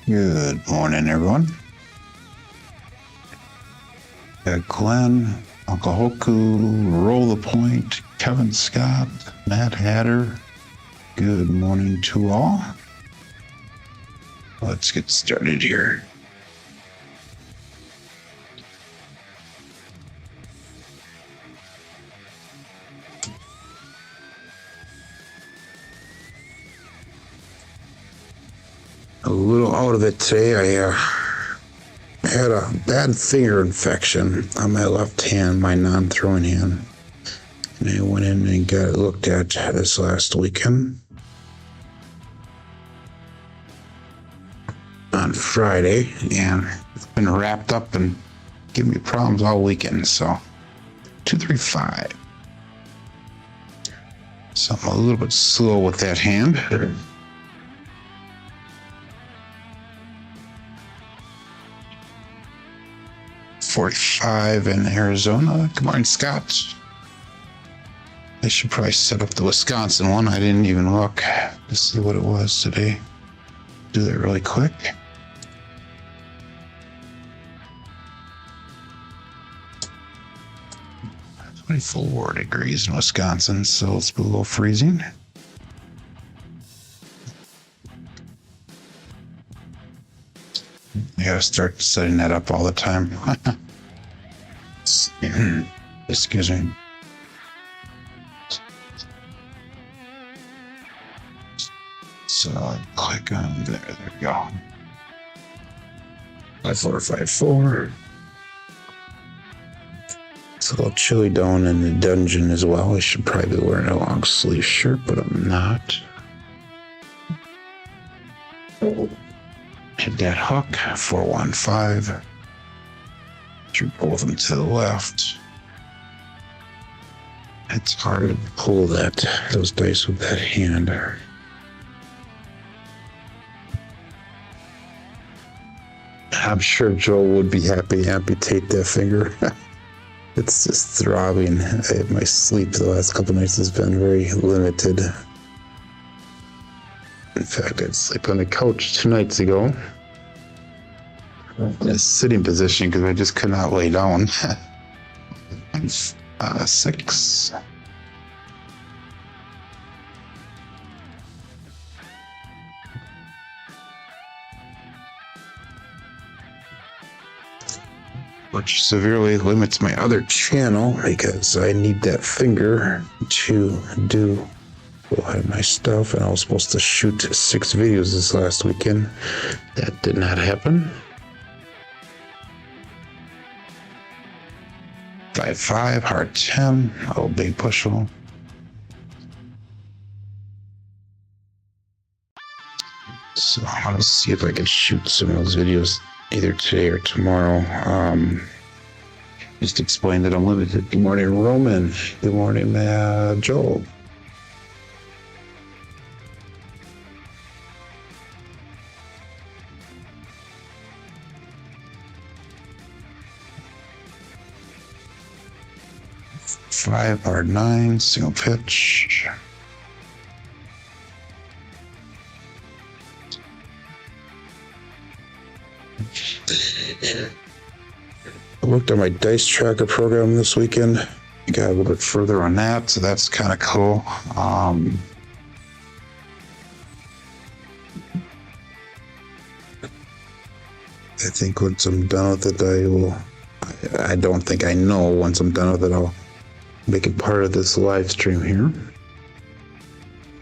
Good morning, everyone. Glenn, Uncle Hoku, Roll the Point, Kevin Scott, Matt Hatter. Good morning to all. Let's get started here. A little out of it today. I had a bad finger infection on my left hand, my non-throwing hand. And I went in and got it looked at this last weekend. On Friday, and it's been wrapped up and giving me problems all weekend. So 235. So I'm a little bit slow with that hand. 45 in Arizona. Good morning, Scott. I should probably set up the Wisconsin one. I didn't even look to see what it was today. Do that really quick. It's 24 degrees in Wisconsin, so it's below freezing. I gotta start setting that up all the time. Excuse me. So I click on there. There we go. 5454. It's a little chilly down in the dungeon as well. I should probably be wearing a long sleeve shirt, but I'm not. Hit that hook, 415. Through both of them to the left. It's hard to pull those dice with that hand. I'm sure Joel would be happy to amputate that finger. It's just throbbing. My sleep the last couple nights has been very limited. In fact, I'd sleep on the couch 2 nights ago. In a sitting position because I just could not lay down. 6. Which severely limits my other channel because I need that finger to do a lot of my stuff. And I was supposed to shoot 6 videos this last weekend. That did not happen. 5-5, hard 10, oh, big push hole. So I want to see if I can shoot some of those videos either today or tomorrow. Just explain that I'm limited. Good morning, Roman. Good morning, Joel. Five, hard 9, single pitch. I looked at my dice tracker program this weekend. Got a little bit further on that, so that's kind of cool. I think once I'm done with it, I don't think I know once I'm done with it, I'll make it part of this live stream here.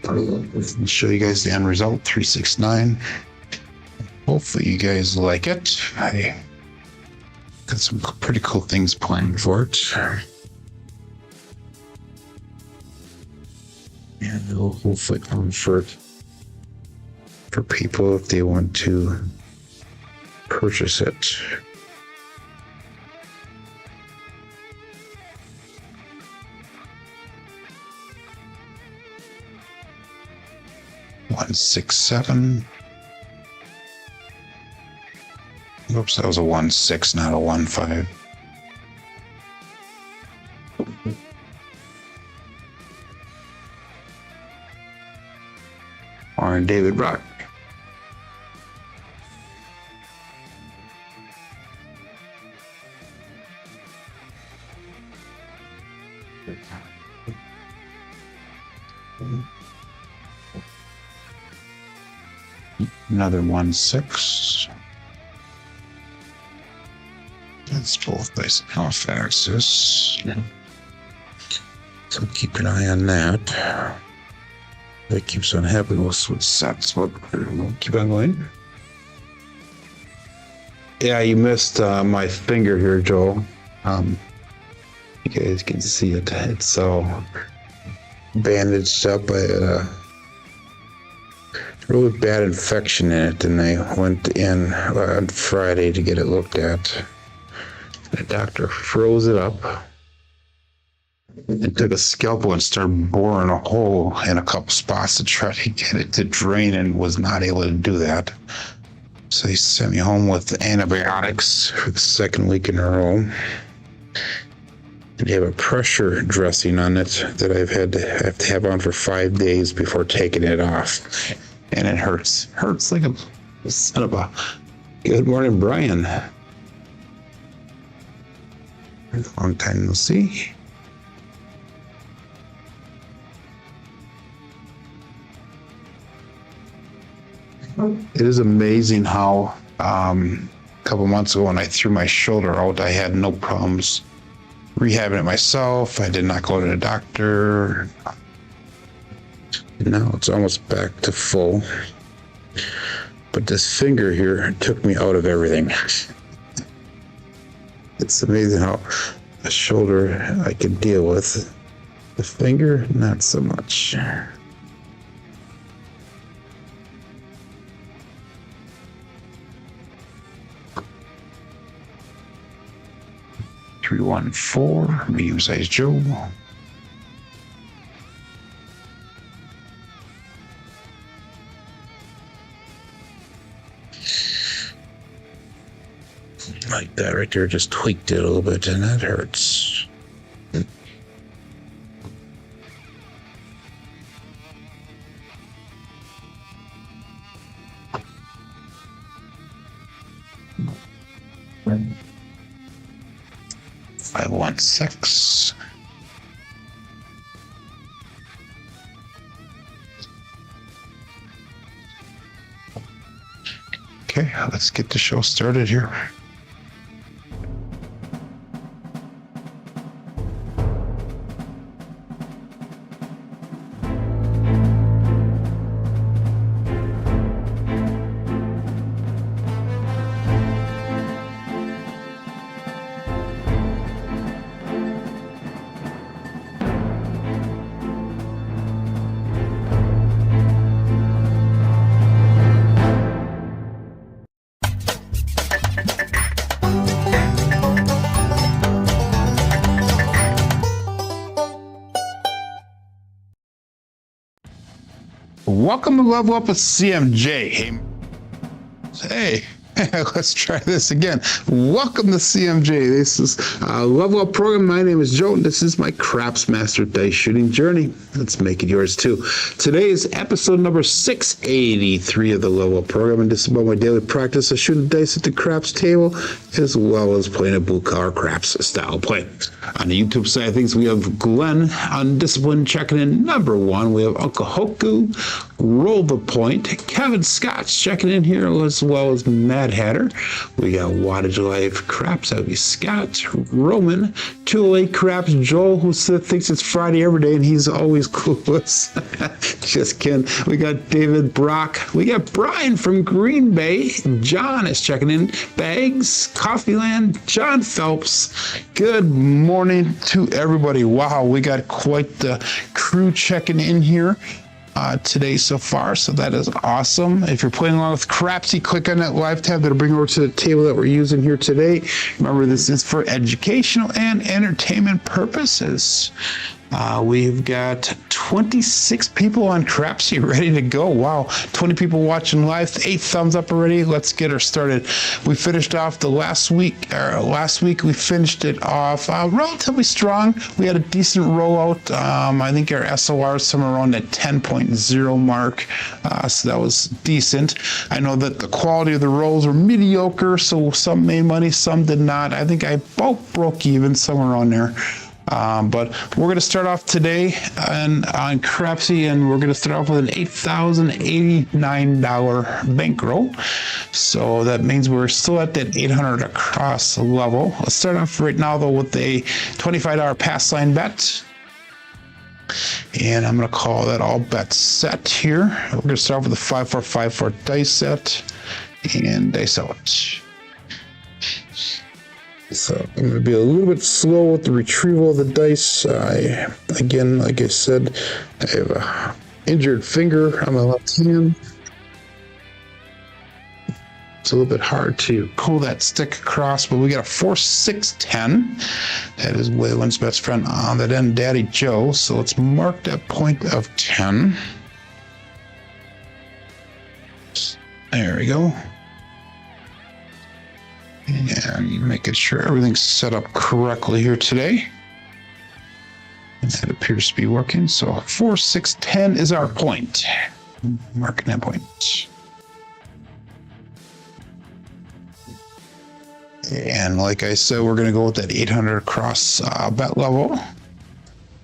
I'll show you guys the end result, 369. Hopefully you guys like it. I got some pretty cool things planned for it. And it'll hopefully comfort for people if they want to purchase it. One, 6, 7. Oops, that was a 1-6, not a 1-5. Or David Rock. Another 1-6. That's both nice and Halifaxes. So keep an eye on that. That keeps on happening with sets, but we'll keep on going. Yeah, you missed my finger here, Joel. You guys can see it. It's all bandaged up. I had a really bad infection in it, and I went in on Friday to get it looked at. The doctor froze it up and took a scalpel and started boring a hole in a couple spots to try to get it to drain, and was not able to do that. So he sent me home with antibiotics for the second week in a row. And they have a pressure dressing on it that I have to have on for 5 days before taking it off. And it hurts. Hurts like a son of a... Good morning, Brian. Long time no see. It is amazing how a couple months ago when I threw my shoulder out, I had no problems rehabbing it myself. I did not go to the doctor. Now it's almost back to full. But this finger here took me out of everything. It's amazing how a shoulder I can deal with. The finger, not so much. 314, medium sized Joe. Like that right there, just tweaked it a little bit, and that hurts. I want 6. Okay, let's get the show started here. Welcome to Level Up with CMJ. Hey, let's try this again. Welcome to CMJ. This is a Level Up program. My name is Joe, and this is my Craps Master Dice Shooting Journey. Let's make it yours too. Today is episode number 683 of the Level Up program, and this is about my daily practice of shooting dice at the craps table, as well as playing a blue-collar craps style play. On the YouTube side of things, we have Glenn on Discipline checking in number 1. We have Uncle Hoku, Roll the Point, Kevin Scott's checking in here, as well as Mad Hatter. We got Wattage Life Craps, that would be Scott, Roman, 208 Craps, Joel, who thinks it's Friday every day, and he's always clueless. Just kidding. We got David Brock. We got Brian from Green Bay. John is checking in. Bags, Coffeeland, John Phelps. Good morning to everybody. Wow, we got quite the crew checking in here today so far, so that is awesome. If you're playing along with Crapsee, click on that live tab. That'll bring you over to the table that we're using here today. Remember, this is for educational and entertainment purposes. We've got 26 people on Crapsee ready to go. Wow, 20 people watching live, 8 thumbs up already. Let's get her started. We finished off the last week we finished it off relatively strong. We had a decent rollout. I think our SOR is somewhere around that 10.0 mark, so that was decent. I know that the quality of the rolls were mediocre, so some made money, some did not. I think I about broke even somewhere around there. But we're going to start off today on Crapsee, and we're going to start off with an $8,089 bankroll. So that means we're still at that 800 across level. Let's start off right now, though, with a $25 pass line bet. And I'm going to call that all bets set here. We're going to start off with a 5454 dice set and dice out. So I'm going to be a little bit slow with the retrieval of the dice. Again, like I said, I have a injured finger on my left hand. It's a little bit hard to pull that stick across, but we got a 4, 6, 10. That is Waylon's best friend on that end, Daddy Joe. So let's mark that point of 10. There we go. And making sure everything's set up correctly here today. And that appears to be working. So 4, 6, 10 is our point. Marking that point. And like I said, we're going to go with that 800 across bet level.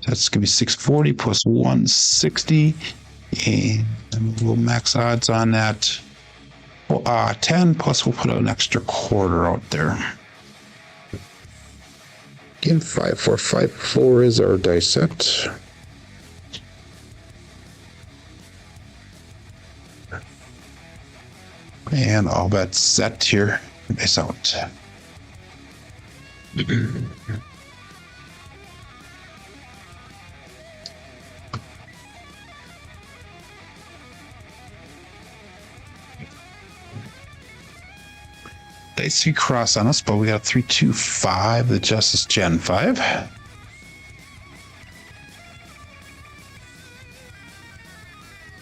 That's going to be 640 plus 160. And we'll max odds on that. 10 plus we'll put an extra quarter out there. Again, 5454 is our dice set. And all bets set here. Dice out. Dice 3 cross on us, but we got 3, 2, 5, the Justice Gen 5.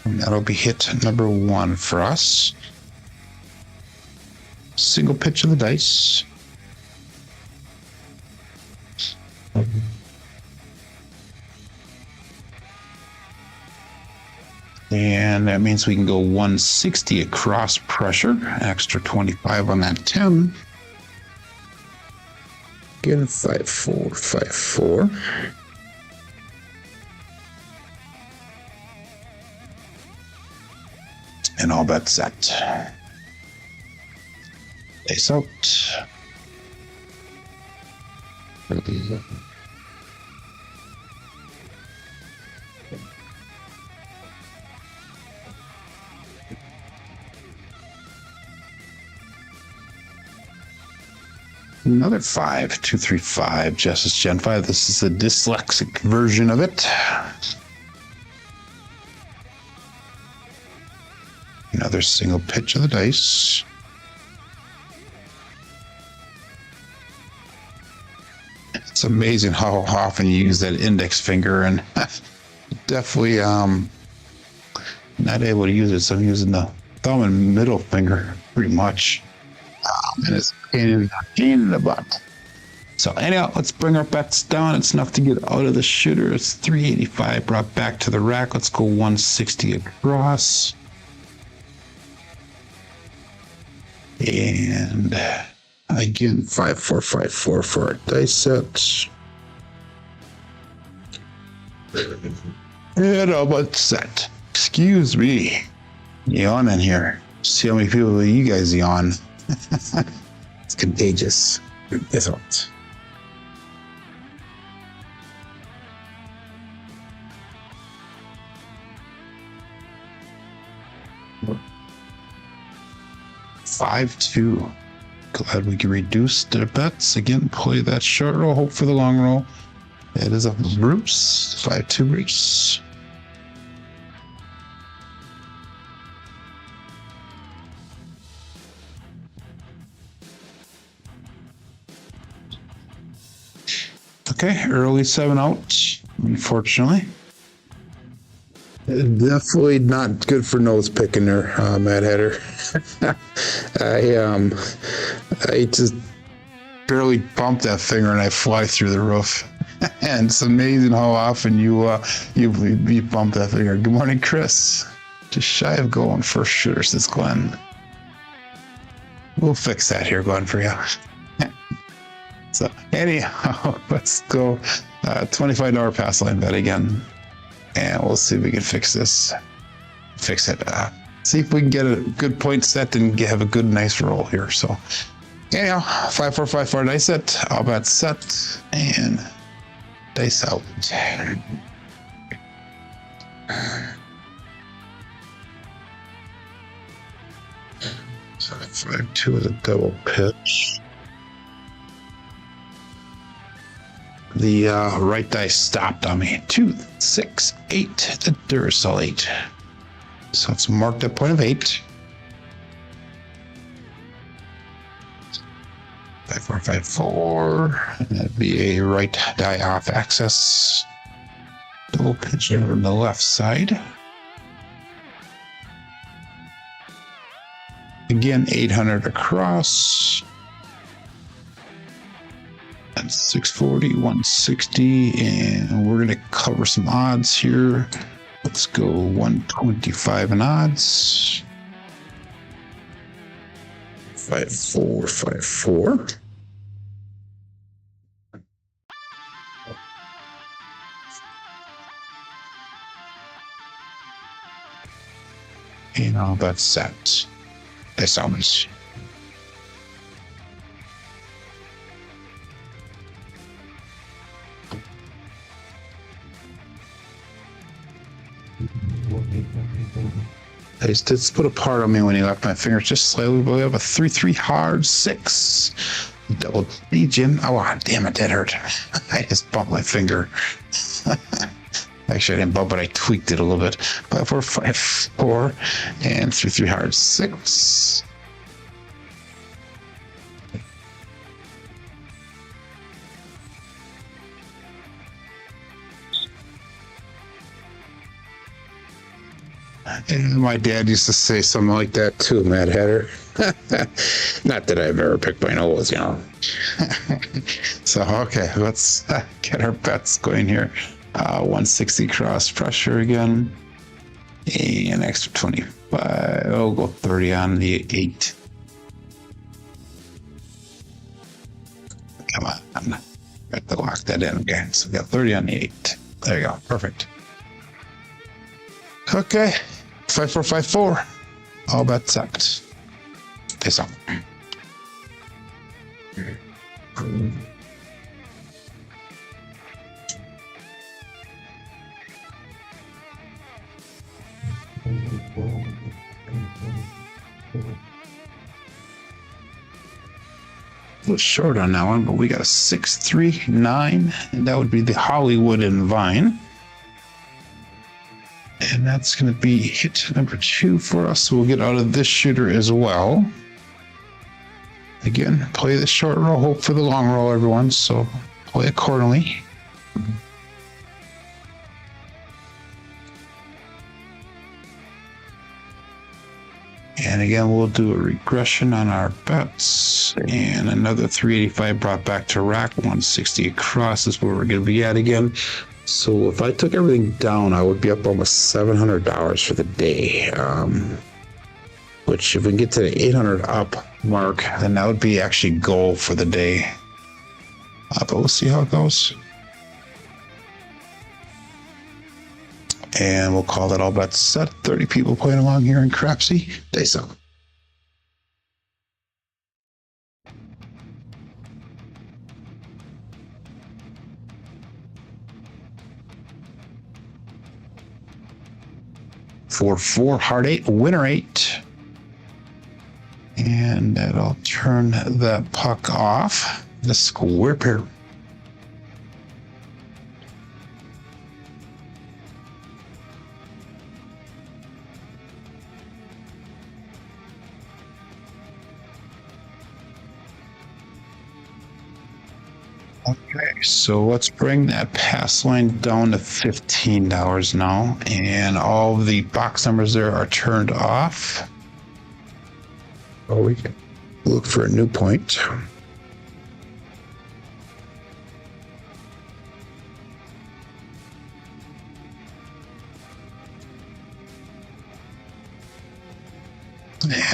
And that'll be hit number 1 for us. Single pitch of the dice. And that means we can go 160 across pressure, extra 25 on that 10. Again, 5454. And all bets set. Ace out. Another 5, 2, 3, 5, Justice Gen 5. This is a dyslexic version of it. Another single pitch of the dice. It's amazing how often you use that index finger, and definitely not able to use it, so I'm using the thumb and middle finger pretty much. And it's pain in the butt. So anyhow, let's bring our bets down. It's enough to get out of the shooter. It's 385 brought back to the rack. Let's go 160 across. And again, 5454 for our dice set. And all but set. Excuse me. Yawn in here. See how many people you guys yawn. It's contagious. It's not. Five, 2. Glad we can reduce the bets. Again, play that short roll, hope for the long roll. It is a Bruce. 5-2 Bruce. Okay, early 7 out, unfortunately. Definitely not good for nose picking there, Mad Hatter. I just barely bumped that finger and I fly through the roof. And it's amazing how often you bump that finger. Good morning, Chris. Just shy of going first shooter, says Glenn. We'll fix that here, Glenn, for you. So anyhow, let's go $25 pass line bet again. And we'll see if we can fix this. Fix it. See if we can get a good point set and have a good, nice roll here. So anyhow, 5-4-5-4 dice set. All bets set. And dice out. 5-2 with a double pitch. The right dice stopped on me. 2, 6, 8. The Duracell 8. So it's marked at point of 8. 5-4-5-4. And that'd be a right die off access. Double pitch over on the left side. Again, 800 across. And 640, 160, and we're going to cover some odds here. Let's go 125 in odds. 5-4-5-4. And all that's set. That's almost. He did split apart on me when he left my fingers just slightly, but we have a 3-3 hard 6. Double D, Jim. Oh, damn it, that hurt. I just bumped my finger. Actually, I didn't bump it, I tweaked it a little bit. 5-4-5-4 and 3-3 hard 6. And my dad used to say something like that too, Mad Hatter. Not that I've ever picked my nose, you know. So, okay, let's get our bets going here. 160 cross pressure again. An extra 25. I'll go 30 on the 8. Come on. Got to lock that in again. So we got 30 on the 8. There you go. Perfect. Okay. 5-4-5-4. All bets set. Peace out. A little short on that one, but we got a 6-3-9, and that would be the Hollywood and Vine. And that's going to be hit number 2 for us, so we'll get out of this shooter as well. Again, play the short roll, hope for the long roll, everyone, so play accordingly. And again, we'll do a regression on our bets, and another 385 brought back to rack. 160 across is where we're going to be at again. So if I took everything down, I would be up almost $700 for the day. Which, if we can get to the 800 up mark, then that would be actually goal for the day. But we'll see how it goes. And we'll call that all bets set. 30 people playing along here in Crapsee. Day so. For hard 8, winner 8. And that'll turn that puck off. The square pair. Okay, so let's bring that pass line down to $15 now, and all the box numbers there are turned off. Oh, we can look for a new point.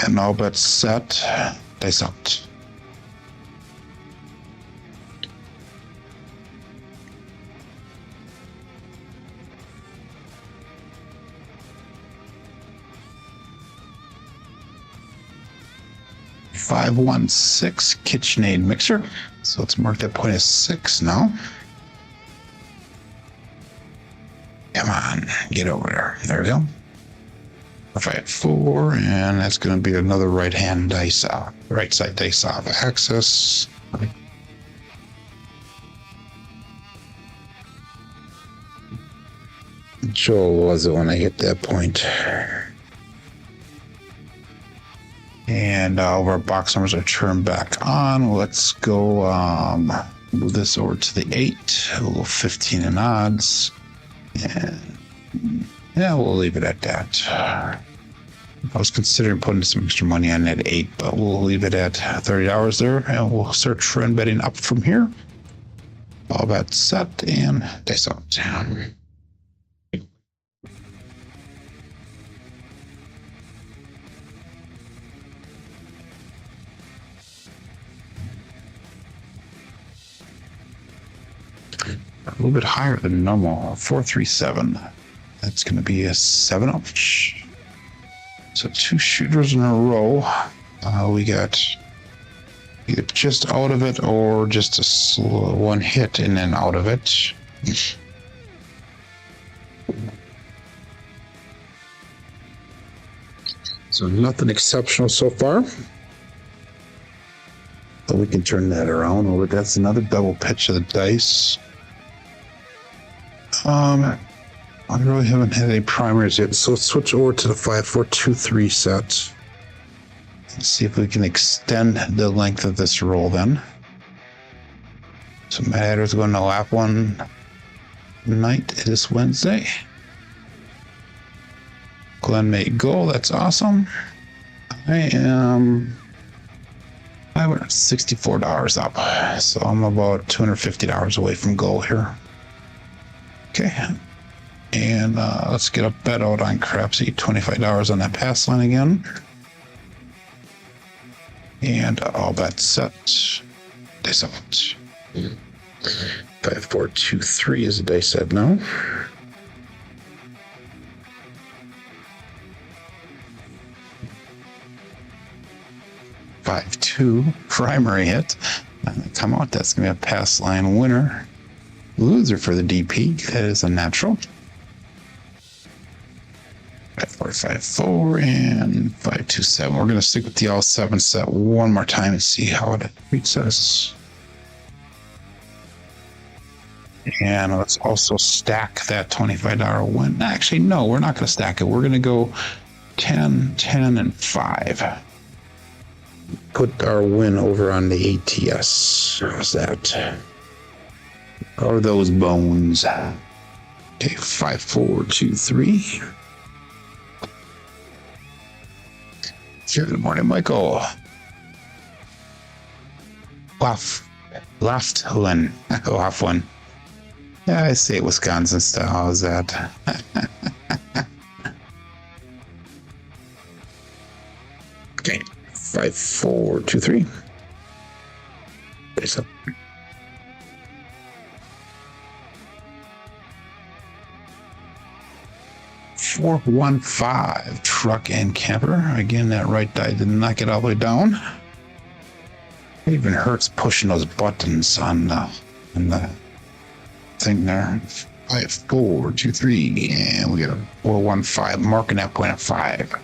And all bets set. Dice out. 516 KitchenAid mixer. So let's mark that point as 6 now. Come on, get over there. There we go. 5-4, and that's going to be another right-hand dice off. Right side dice off axis. Joel was it when I hit that point. And all of our box numbers are turned back on. Let's go move this over to the 8. A little 15 in odds. And yeah, we'll leave it at that. I was considering putting some extra money on that 8, but we'll leave it at $30 there, and we'll start trend betting up from here. All bets set and dice out. A little bit higher than normal. 437. That's going to be a 7-up. So 2 shooters in a row. We got either just out of it or just a slow one hit and then out of it. So nothing exceptional so far. But we can turn that around. Oh, that's another double pitch of the dice. I really haven't had any primaries yet, so let's switch over to the 5-4-2-3 set. Let's see if we can extend the length of this roll then. So Matt Adder's going to lap one night this Wednesday. Glenn made goal, that's awesome. I am $564 up, so I'm about $250 away from goal here. Okay. And let's get a bet out on Crapsee. $25 on that pass line again. And all bets set. Dice out. 5-4-2-3 is the dice set now. $5-2 primary hit. Come out. That's gonna be a pass line winner. Loser for the DP. That is a natural. 5-4-5-4 and 5-2-7. We're going to stick with the all 7 set one more time and see how it treats us. And let's also stack that $25 win. Actually, no, we're not going to stack it. We're going to go 10, 10, and 5. Put our win over on the ATS. How's that? How are those bones? Okay, 5-4-2-3. Good morning, Michael. Laughlin. Laughlin. Yeah, I say it Wisconsin style. How's that? Okay, 5-4-2-3. Face up. 415 truck and camper. Again, that right die did not get all the way down. It even hurts pushing those buttons on the thing there. 5-4-2-3, and we get a 415, marking that point at 5.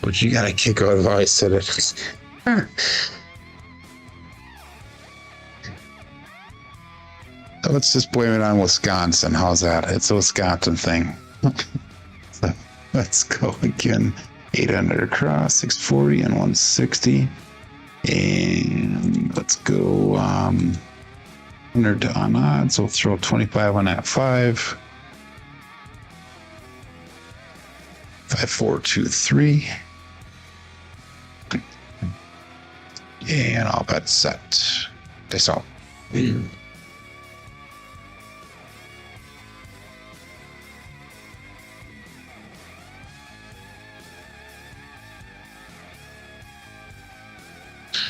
But you got to kick out of I said it. Let's just blame it on Wisconsin. How's that? It's a Wisconsin thing. So let's go again. 800 across, 640 and 160. And let's go 100 on odds. So we'll throw 25 on that 5. 5-4-2-3. And all bets set. Dice off.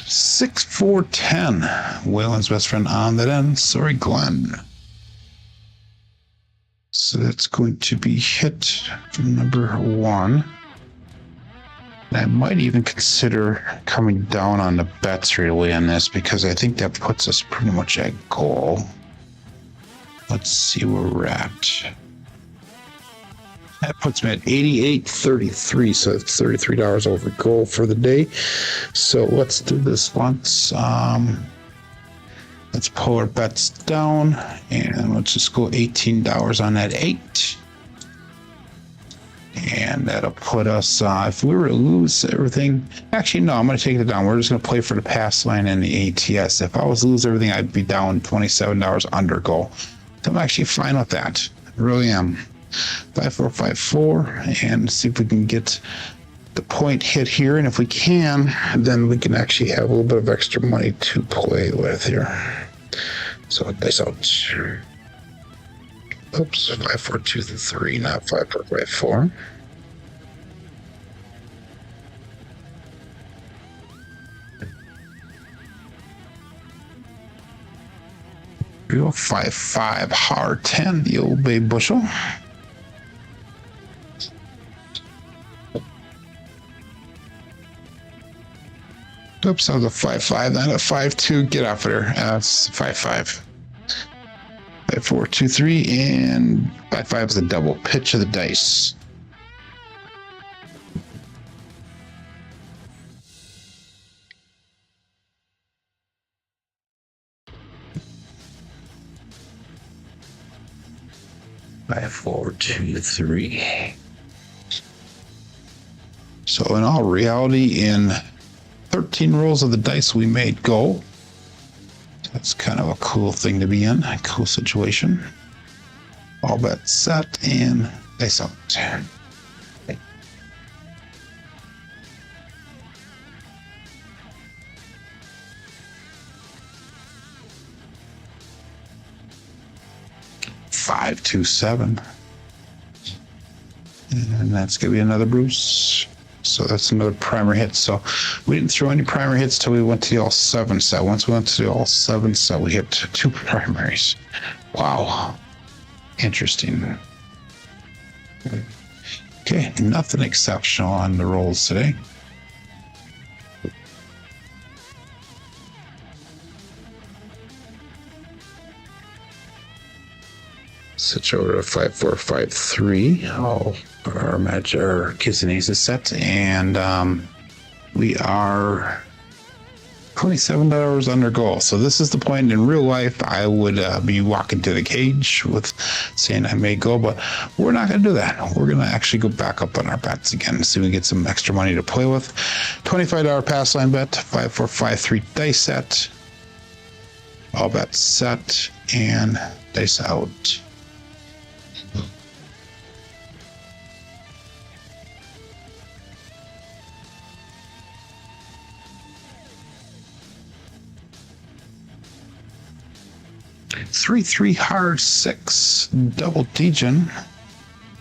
Six, 4, 10. Waylon's best friend on that end. Sorry, Glenn. So that's going to be hit number 1. I might even consider coming down on the bets right away on this because I think that puts us pretty much at goal. Let's see where we're at. That puts me at 88.33, so it's $33 over goal for the day. So let's do this once. Let's pull our bets down and let's just go $18 on that 8. And that'll put us, if we were to lose everything, actually, no, I'm going to take it down. We're just going to play for the pass line and the ATS. If I was to lose everything, I'd be down $27 under goal. So I'm actually fine with that. I really am. 5454, and see if we can get the point hit here. And if we can, then we can actually have a little bit of extra money to play with here. So dice out. Oops, 5423, not 5454. We go 55 hard 10, the old bay bushel. Oops, that was a 5-5, not a 5-2. Get off of there. That's 5-5. 5-4-2-3, and 5-5 is a double pitch of the dice. Five, 4, 2, 3. So in all reality, in 13 rolls of the dice, we made goal. That's kind of a cool thing to be in, a cool situation. All bets set and dice out. Five, 2, 7. And that's going to be another Bruce. So that's another primer hit. So we didn't throw any primer hits till we went to the all 7 set. Once we went to the all 7 set, we hit 2 primaries. Wow. Interesting. Okay, nothing exceptional on the rolls today. Switch over to 5453. Oh, our match, our kids and aces set, and we are $27 under goal. So this is the point. In real life, I would be walking to the cage with saying I may go, but we're not going to do that. We're going to actually go back up on our bets again and see if we get some extra money to play with. $25 pass line bet, 5453 dice set, all bets set, and dice out. Three hard 6 double degen.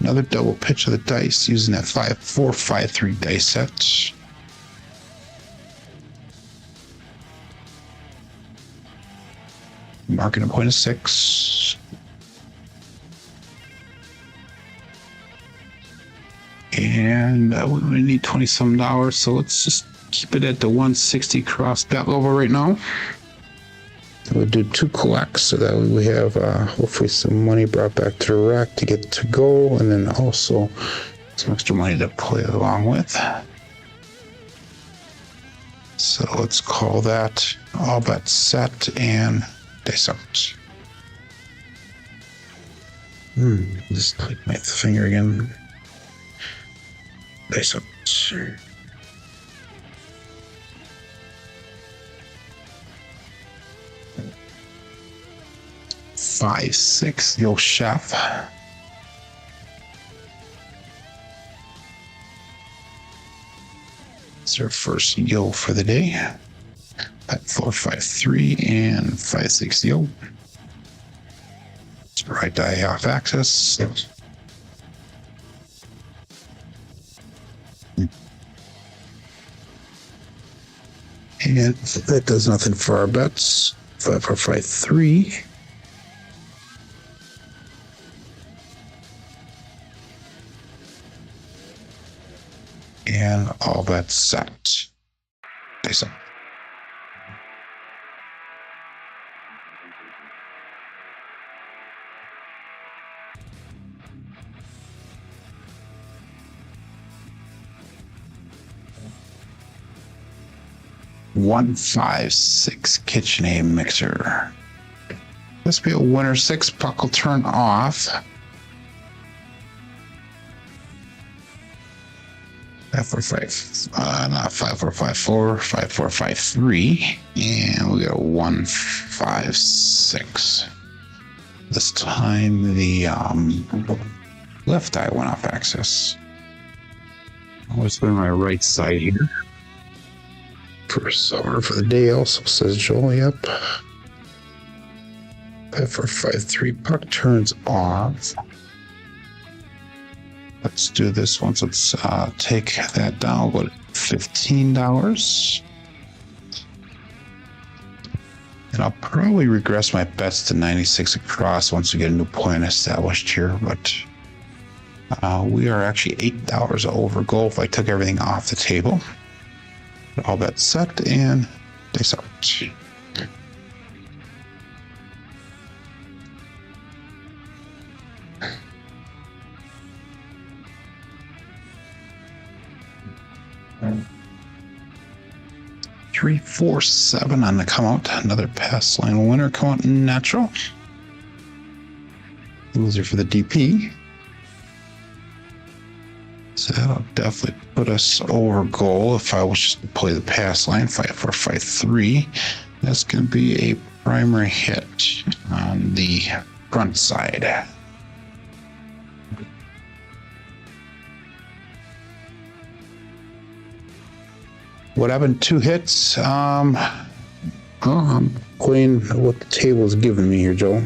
Another double pitch of the dice using that 5453 dice set. Marking a point of 6. And we only need $20-some, so let's just keep it at the 160 cross bet level right now. We'll do 2 collects so that we have hopefully some money brought back to the rack to get to go, and then also some extra money to play along with. So let's call that all bets set and dice out. Just click my finger again. Dice out. 5, 6, yo chef. It's our first yo for the day. 453 and 56 yo. Right die off axis. And that does nothing for our bets. 5453. And all that's set. Face up. $156 KitchenAid mixer. This be a winner 6. Puck will turn off. 545, not 5454, 5453, and we got 156. This time the left eye went off axis. I'll just put my right side here. First over for the day also, says Joliet. 5453, puck turns off. Let's do this once. Let's take that down. We'll go to $15. And I'll probably regress my bets to 96 across once we get a new point established here. But we are actually $8 over goal if I took everything off the table. All bets set and they start. Three, 4, 7 on the come out. Another pass line winner come out natural. Loser for the DP. So that'll definitely put us over goal if I was just to play the pass line. 5, 4, 5, 3. That's going to be a primary hit on the front side. What happened? 2 hits. I'm playing what the table is giving me here, Joe.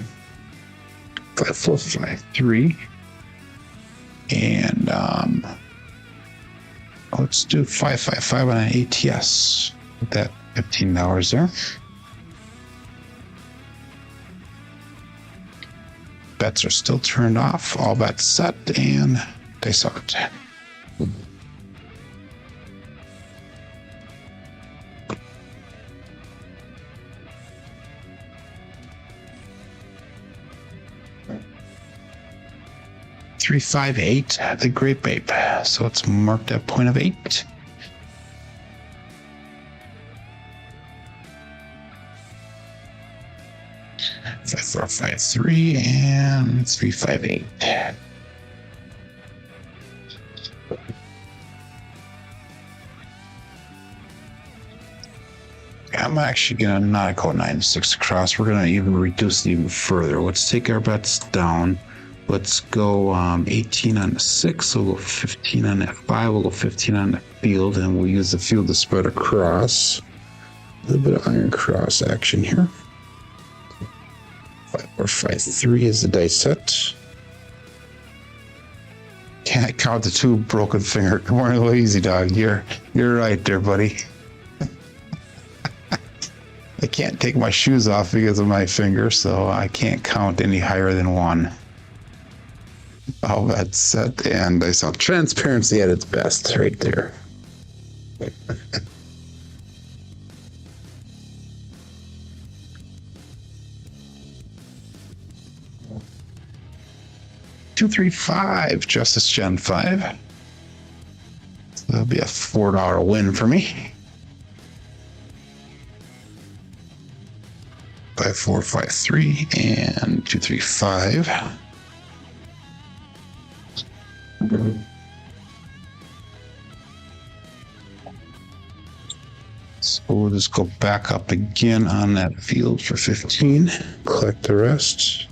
5, 4, 5, 3. And let's do 5, 5, 5 on an ATS. With that $15 there. Bets are still turned off. All bets set, and they start. Three, 5, 8, the Great Babe. So it's marked at point of 8. Five, 4, 5, 3, and 3, 5, 8. I'm actually gonna not go 96 across. We're gonna even reduce it even further. Let's take our bets down. Let's go 18 on the 6, we'll go 15 on that 5, we'll go 15 on the field, and we'll use the field to spread across. A little bit of iron cross action here. 5, 4, 5, 3 is the dice set. Can't count the 2 broken finger. Come on, lazy dog. You're right there, buddy. I can't take my shoes off because of my finger, so I can't count any higher than 1. All that's set, and I saw transparency at its best right there. 2, 3, 5, Justice Gen 5. So that'll be a $4 win for me. 5, 4, 5, 3, and 2, 3, 5. So we'll just go back up again on that field for 15. Collect the rest.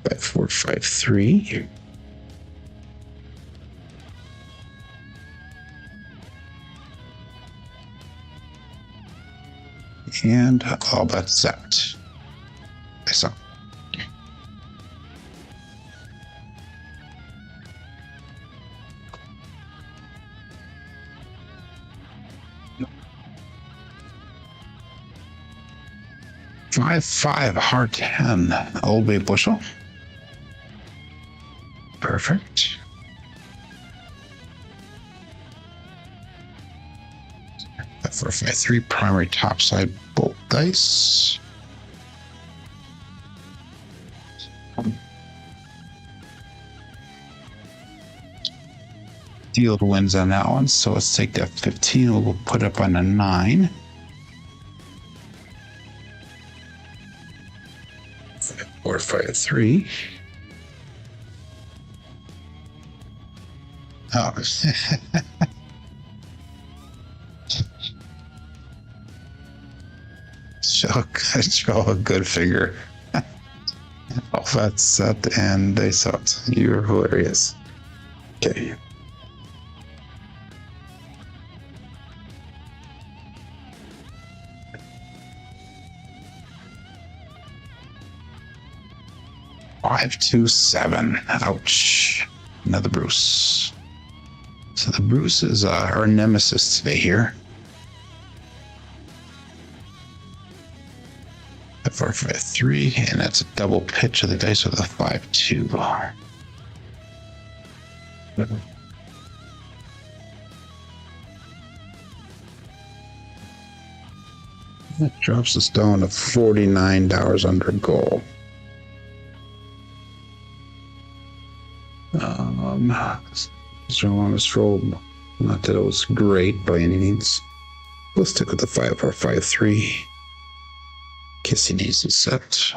5, 4, 5, 3. And all bets set. So. Five, 5, hard 10, Old Bay bushel. Perfect. 453 primary topside bolt dice. Field wins on that one, so let's take that 15. We'll put up on a 9. 4, 5, 3. Oh. show a good figure. Oh, that's set and dice out. You're hilarious. Okay. Five, 2, 7. Ouch. Another Bruce. So the Bruce is our nemesis today here. 4, 5, 3, and that's a double pitch of the dice with a 5, 2. That drops us down to $49 under goal. So on this roll, not that it was great by any means. Let's stick with the 5 or 5, 3. Kissy needs to set.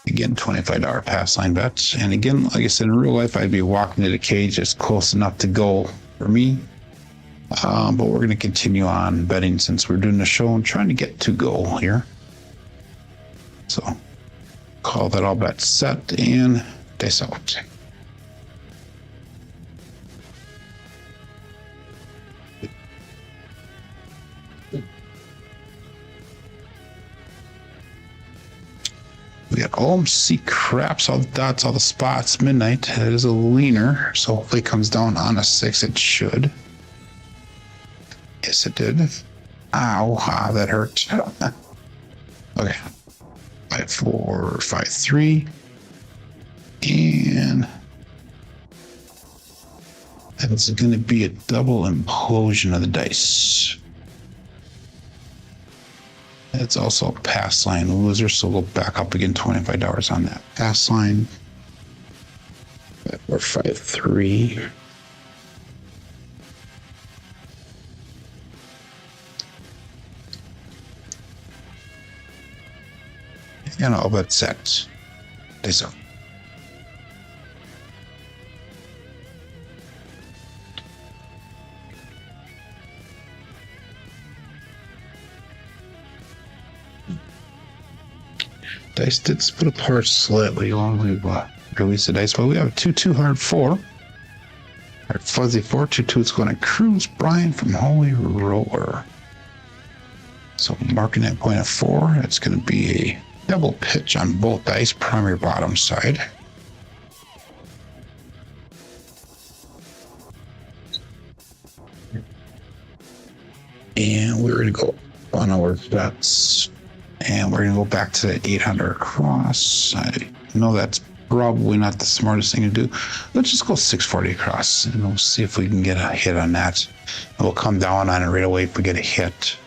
Again, $25 pass line bets. And again, like I said, in real life, I'd be walking to the cage just close enough to goal for me. But we're going to continue on betting since we're doing the show and trying to get to goal here. So, call that all bets set and dice out. We got OMC craps, all the dots, all the spots, midnight. It is a leaner, so hopefully it comes down on a 6. It should. Yes, it did. Ow, that hurt. Okay. 5, 4, 5, 3. And that's going to be a double implosion of the dice. It's also a pass line loser, so we'll back up again $25 on that pass line. 5, 4, 5, 3. And all but set. Dice up. Dice did split apart slightly when we released the dice, but we have a 2-2 hard 4. Hard fuzzy 4, 2-2. It's going to Cruise Brian from Holy Roller. So marking that point at 4, it's going to be a double pitch on both dice, primary bottom side. And we're going to go on our bets. And we're going to go back to the 800 across. I know that's probably not the smartest thing to do. Let's just go 640 across and we'll see if we can get a hit on that. We'll come down on it right away if we get a hit.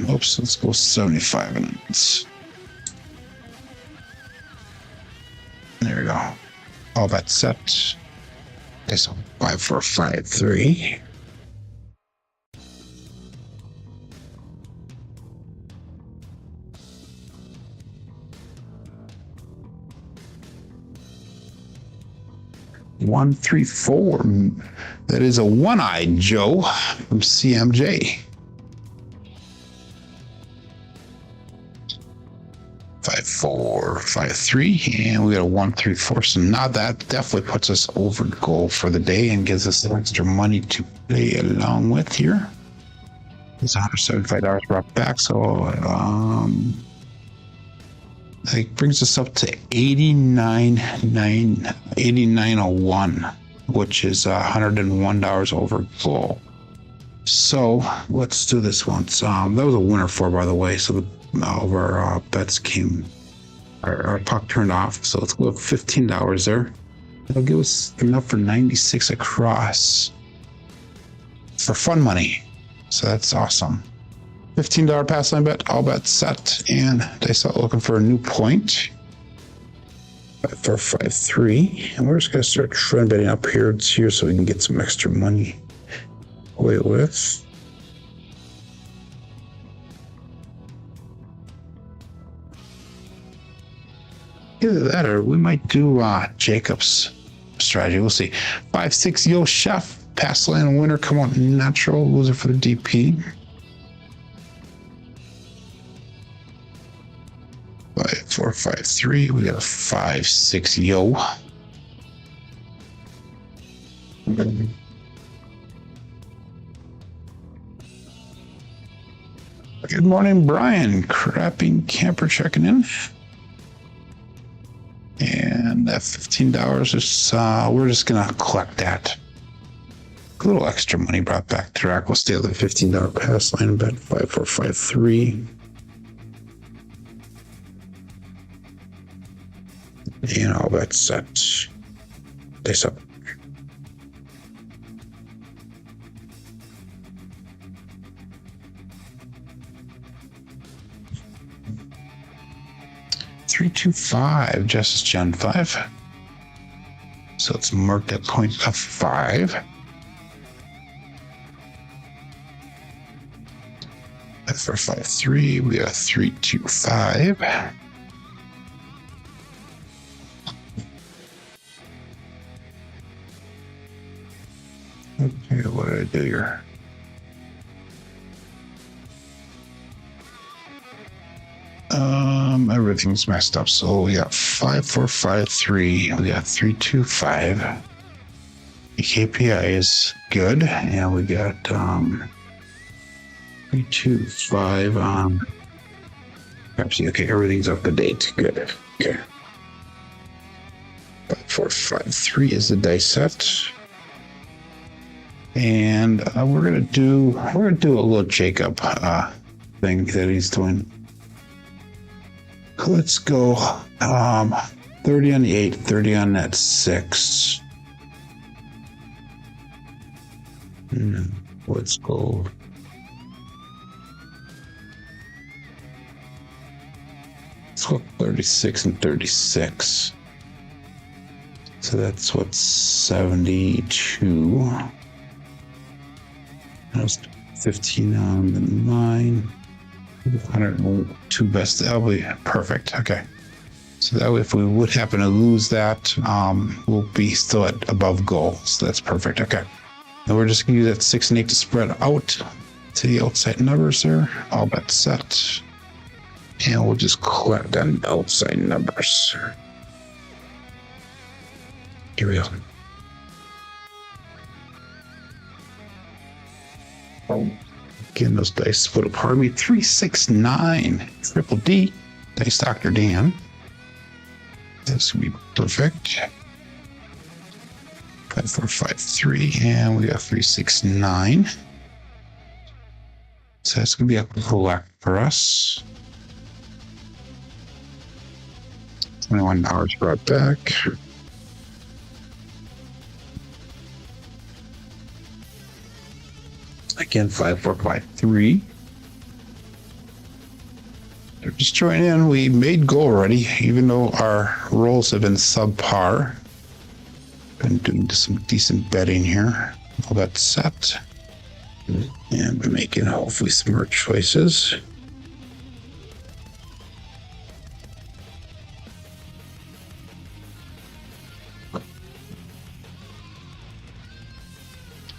Oops, let's go 75 minutes. There we go. All that set. Okay, so 5, 4, 5, 3. One, 3, 4. That is a one-eyed Joe from CMJ. 5, 4, 5, 3, and we got a 1, 3, 4. So now that definitely puts us over goal for the day and gives us some extra money to play along with here. It's $175 brought back, so it brings us up to 89.01, which is $101 over goal. So let's do this once. That was a winner 4, by the way. So all of our bets came, our puck turned off. So let's go with $15 there. That'll give us enough for 96 across. for fun money. So that's awesome. $15 pass line bet, all bets set, and dice out looking for a new point. 5, 4, 5, 3, and we're just gonna start trend betting up here so we can get some extra money away with. Either that or we might do Jacob's strategy. We'll see. 5, 6, yo, chef. Pass line winner, come on, natural. Loser for the DP. 5, 4, 5, 3. We got a 5, 6, yo. Good morning, Brian. Crapping camper checking in. And that $15 is, we're just gonna collect that. A little extra money brought back to rack. We'll stay at the $15 pass line bet. 5, 4, 5, 3. And all that's set. Dice up. Three, 2, 5, Justice Gen 5. So it's marked at point of 5. 5, 4, 5, 3. We got 3, 2, 5. Okay, what did I do here? Everything's messed up. So we got 5, 4, 5, 3. We got 3, 2, 5. The KPI is good, and we got 3, 2, 5 on Crapsee. Okay, everything's up to date. Good. Okay. 5, 4, 5, 3 is the dice set. And we're gonna do a little Jacob thing that he's doing. Let's go 30 on the 8, 30 on that 6. Let's go. Let's go 36 and 36. So that's what, 72. That was 15 on the 9. 102 best. That'll be perfect. Okay. So that way, if we would happen to lose that, we'll be still at above goal. So that's perfect. Okay. Now we're just going to use that 6 and 8 to spread out to the outside numbers there. All bets set. And we'll just collect on outside numbers. Here we go. Again, those dice split apart. Me 3, 6, 9. Triple D. Dice Dr. Dan. This will be perfect. 5, 4, 5, 3. And we got 3, 6, 9. So that's going to be a collect for us. $21 brought back. Again, 5, 4, 5, 3. They're just joining in. We made goal already, even though our rolls have been subpar. Been doing some decent betting here. All that set. And we're making hopefully some more choices.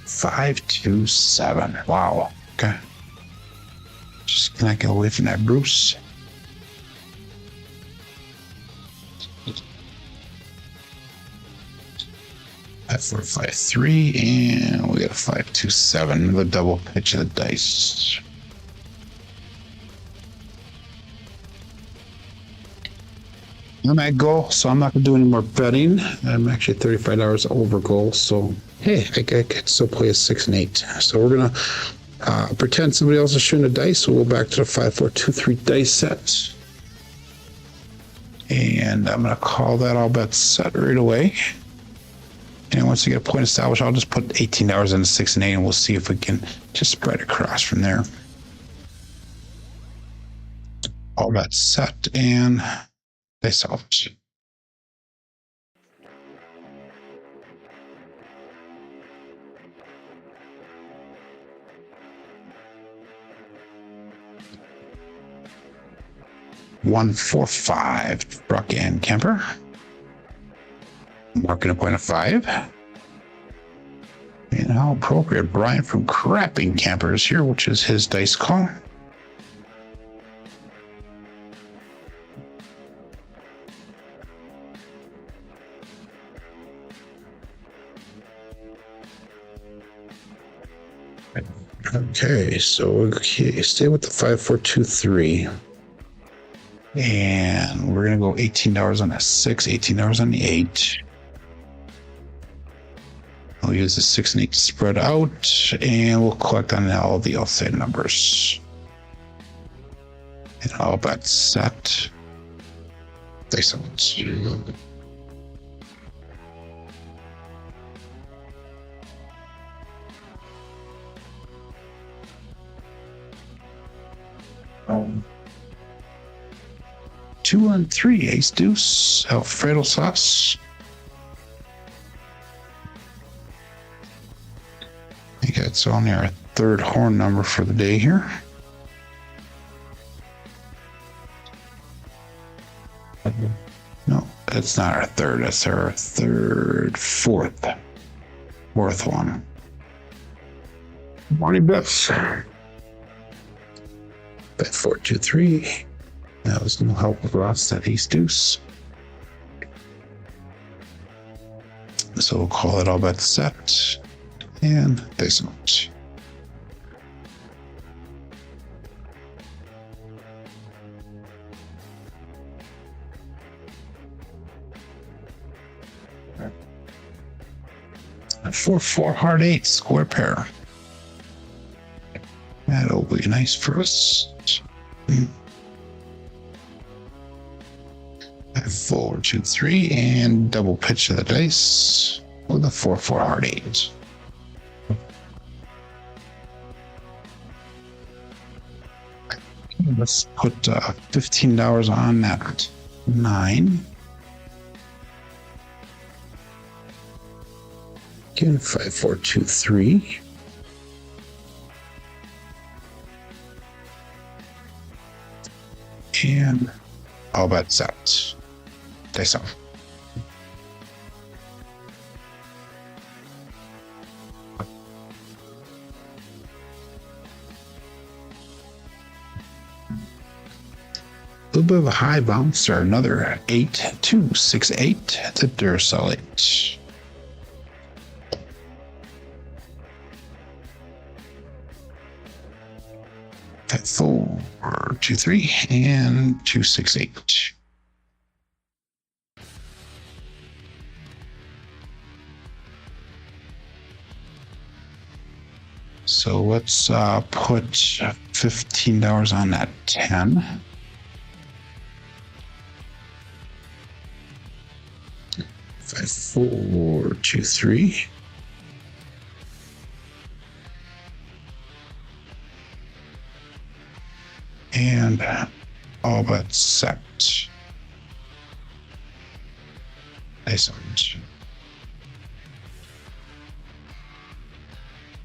Five, 2, 7. Wow. Okay. Just can I get away from that, Bruce? Five, 4, 5, 3, and we got a 5, 2, 7. The double pitch of the dice. I'm at goal, so I'm not gonna do any more betting. I'm actually $35 over goal, so hey, I could still play a 6 and 8. So we're gonna pretend somebody else is shooting a dice. So we'll go back to the 5, 4, 2, 3 dice set, and I'm gonna call that all bets set right away. And once you get a point established, I'll just put $18 into 6 and 8, and we'll see if we can just spread across from there. All that set, and they solved. $145 truck and camper. Marking a point of 5. And how appropriate, Brian from Crapping Camper is here, which is his dice call. Okay, so stay with the 5, 4, 2, 3. And we're going to go $18 on a 6, $18 on the 8. I'll use the 6 and 8 to spread out, and we'll collect on all the outside numbers. And all that set. Thanks so much. Two and 3, ace deuce, Alfredo sauce. I think that's only our third horn number for the day here. No, that's not our third. That's our fourth one. Morning bets. Bet 4, 2, 3. That was no help with us. That ace deuce. So we'll call it all bet set. And thanks so much. A 4-4 hard 8 square pair. That'll be nice for us. 4, 2, 3, and double pitch of the dice with a 4-4 hard 8. Let's put $15 on that 9. Again, 5, 4, 2, 3. And all bets out. Dice off. A little bit of a high bounce, or another 8, 2, 6, 8. It's a Duracell 8. 4, 2, 3, and 2, 6, 8. So let's put $15 on that 10. 5, 4, 2, 3. And all but set. Excellent.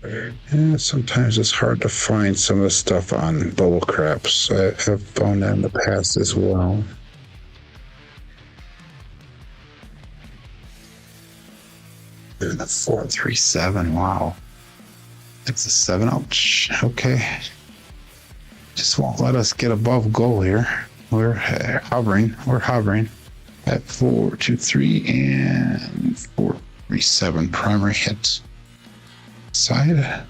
Yeah, sometimes it's hard to find some of the stuff on bubble craps. I have found that in the past as well. They're the 4, 3, 7. Wow. It's a 7. Ouch. Okay. Just won't let us get above goal here. We're hovering. We're hovering at 4, 2, 3, and 4, 3, 7 primary hits. Side.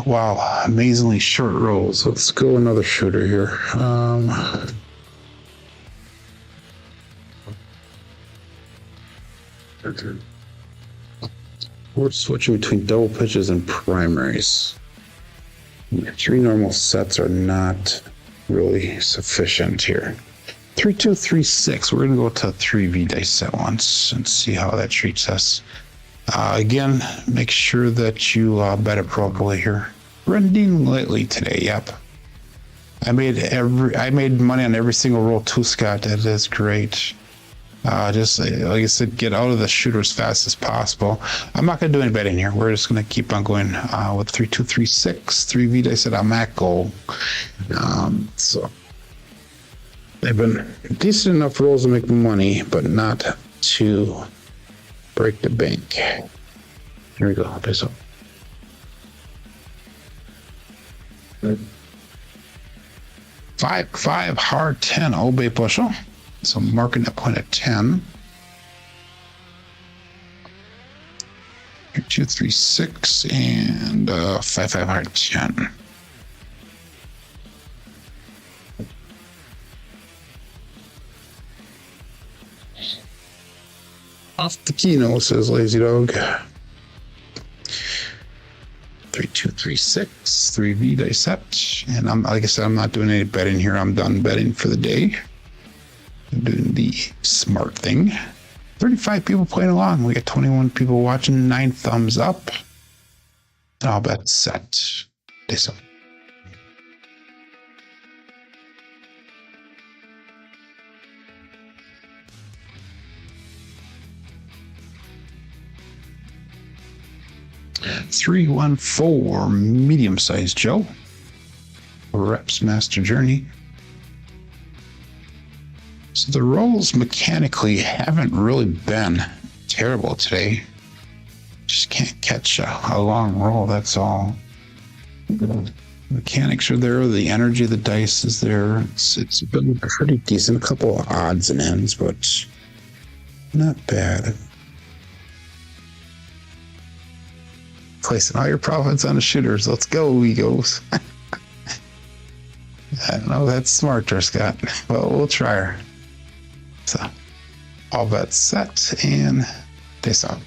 Wow, amazingly short rolls. Let's go another shooter here. We're switching between double pitches and primaries. 3 normal sets are not really sufficient here. 3236. We're gonna go to 3V dice at once and see how that treats us. Again, make sure that you bet appropriately here. Rending lightly today. Yep. I made money on every single roll too, Scott. That is great. Just like I said, get out of the shooter as fast as possible. I'm not gonna do any betting here. We're just gonna keep on going with 3236. 3V dice at at goal. So they've been decent enough rolls to make money, but not to break the bank. Here we go. Dice up. Five hard 10 Obey bushel. So marking that point at 10. 2, 3, 6 and 5 hard 10. Off the keno, says Lazy Dog. 3, 2, 3, 6, 3V dice set. And I'm like I said, I'm not doing any betting here. I'm done betting for the day. I'm doing the smart thing. 35 people playing along. We got 21 people watching, 9 thumbs up. And I'll bet set. This up. $314 medium-sized Joe. Reps Master Journey. So the rolls mechanically haven't really been terrible today. Just can't catch a long roll, that's all. The mechanics are there, the energy of the dice is there. It's been pretty decent. A couple of odds and ends, but not bad. Placing all your profits on the shooters. Let's go, egos. I don't know if that's smart, Scott, but we'll try her. So, all bets set and this up.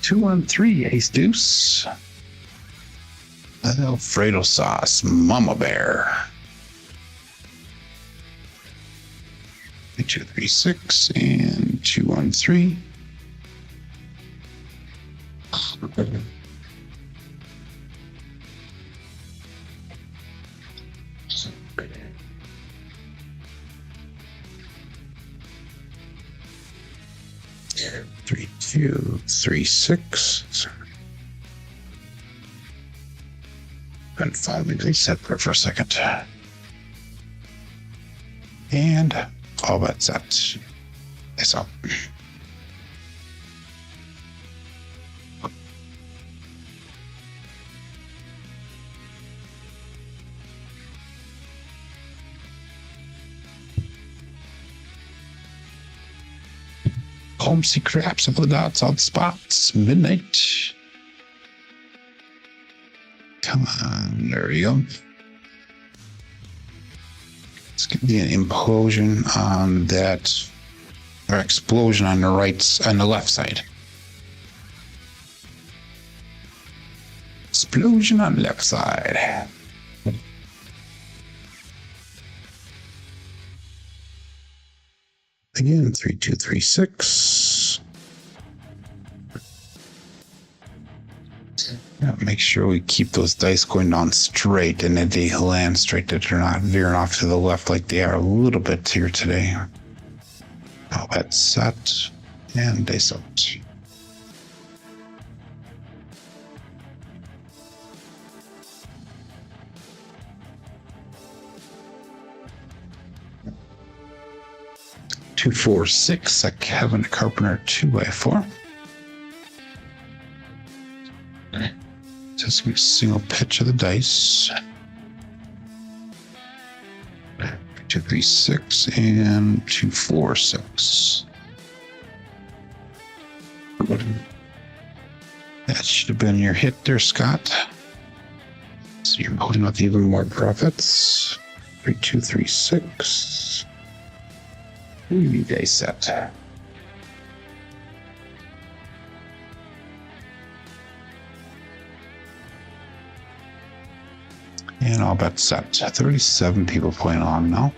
Two, 1, 3, ace deuce. Alfredo sauce, Mama Bear. 2, 3, 6 and 2, 1, 3. 3, 2, 3, 6. And finally reset there for a second. And all bets set. This up. Home see craps of the dots, all the spots, midnight. Come on, there we go. It's going to be an implosion on that, or explosion on the left side. Explosion on the left side. Again, 3, 2, 3, 6. Yeah, make sure we keep those dice going down straight and that they land straight, that they're not veering off to the left like they are a little bit here today. All that set and dice out. Two, 4, 6, a Kevin Carpenter 2x4. Just a single pitch of the dice. 2, 3, 6 and 2, 4, 6. That should have been your hit there, Scott. So you're holding up even more profits. 3, 2, 3, 6. We need a set. And I'll bet set. 37 people playing on now.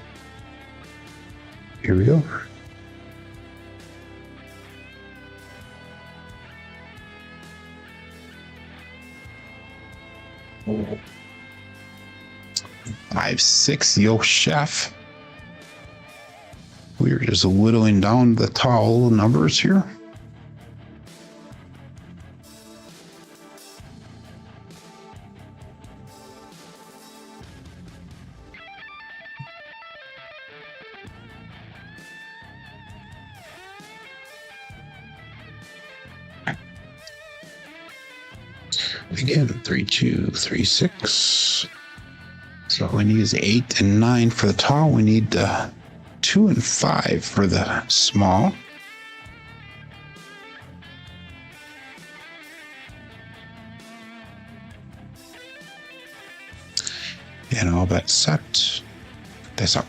Here we go. Oh. 5-6, yo chef. We're just whittling down the tall numbers here. Again, 3, 2, 3, 6. So all we need is 8 and 9 for the tall. We need 2 and 5 for the small. And all bet set. This up.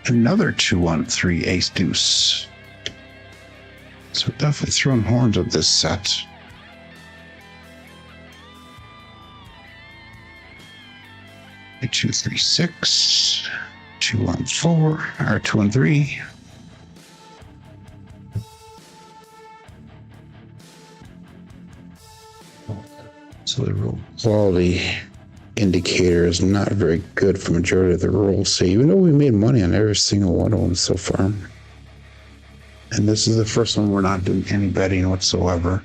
Another 2-1-3 ace deuce. So definitely throwing horns of this set. A 2, 3, 6, 2, 1, 4, or 2 and 3. So the roll quality indicator is not very good for majority of the rolls. So even though we made money on every single one of them so far, and this is the first one we're not doing any betting whatsoever,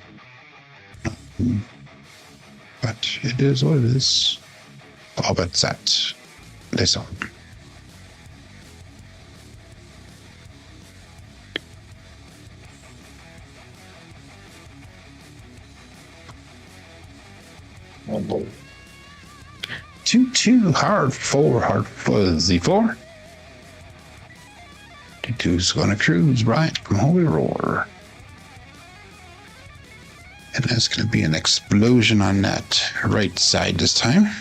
but it is what it is. All bet set. This on. Oh boy. 2-2 hard 4 hard fuzzy 4. 2-2's gonna cruise right from Holy Roller. And that's gonna be an explosion on that right side this time.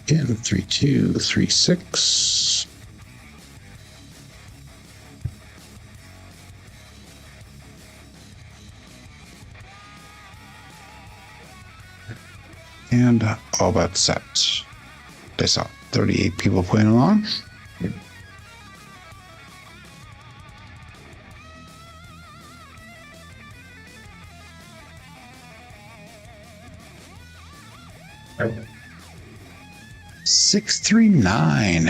Again, 3-2, 3-6. And all bet set. They saw 38 people playing along. Okay. 639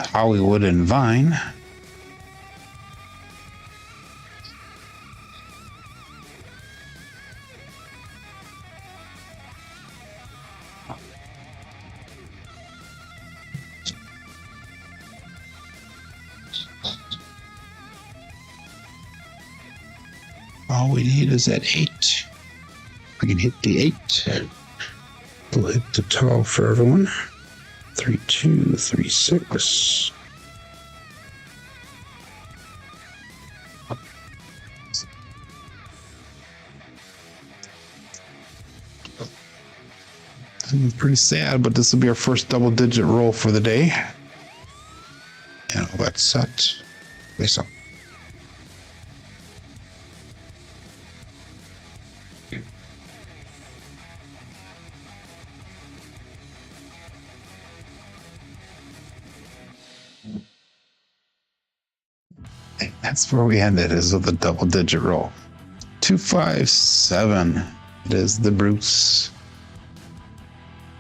Hollywood and Vine. All we need is that 8. We can hit the 8. We'll hit the tall for everyone. 3-2, 3-6. I'm pretty sad, but this will be our first double-digit roll for the day. And all that's set. Face up. That's where we ended, is with a double-digit roll. 2-5-7. It is the Bruce.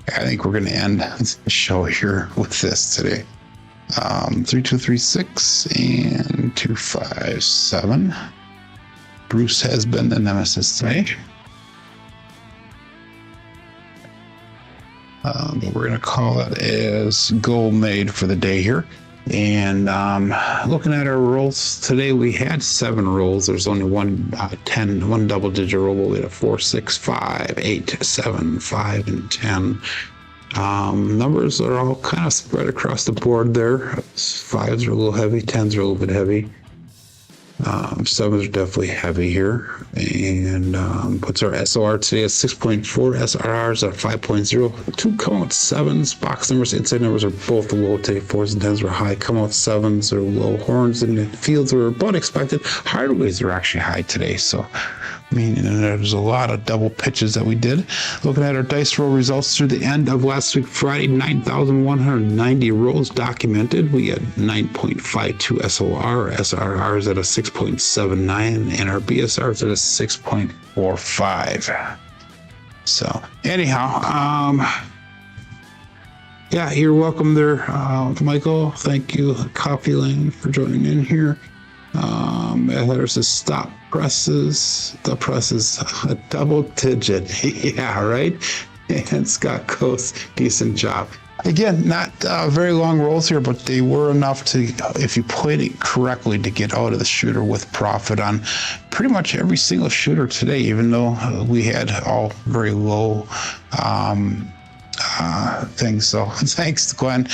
I think we're going to end the show here with this today. 3-2-3-6 and 2-5-7. Bruce has been the nemesis today. But we're going to call it as goal made for the day here. And looking at our rolls today, we had 7 rolls. There's only one double digit roll. We had a 4, 6, 5, 8, 7, 5, and 10. Numbers are all kind of spread across the board there. Fives are a little heavy, tens are a little bit heavy. Sevens are definitely heavy here. And puts our SOR today at 6.4, SRRs at 5.0. Two come out sevens. Box numbers, inside numbers are both low today. Fours and tens were high. Come out sevens are low. Horns and the fields were about expected. Hardways are actually high today. So, I mean, there's a lot of double pitches that we did. Looking at our dice roll results through the end of last week, Friday, 9,190 rolls documented. We had 9.52 SOR, SRRs at a 6.79, and our BSRs at a 6.45. So, anyhow, yeah, you're welcome there, Michael. Thank you, Coffee Lane, for joining in here. There's a stop presses. The press is a double digit. Yeah, right? And Scott Coast, decent job. Again, not very long rolls here, but they were enough to, if you played it correctly, to get out of the shooter with profit on pretty much every single shooter today, even though we had all very low things. So thanks to Glenn.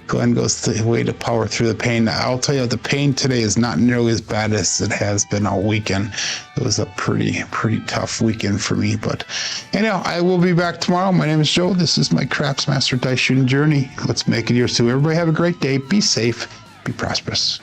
Glenn goes the way to power through the pain. I'll tell you, the pain today is not nearly as bad as it has been all weekend. It was a pretty tough weekend for me. But anyhow, I will be back tomorrow. My name is Joe. This is my Craps Master Dice Shooting Journey. Let's make it yours too. Everybody have a great day. Be safe. Be prosperous.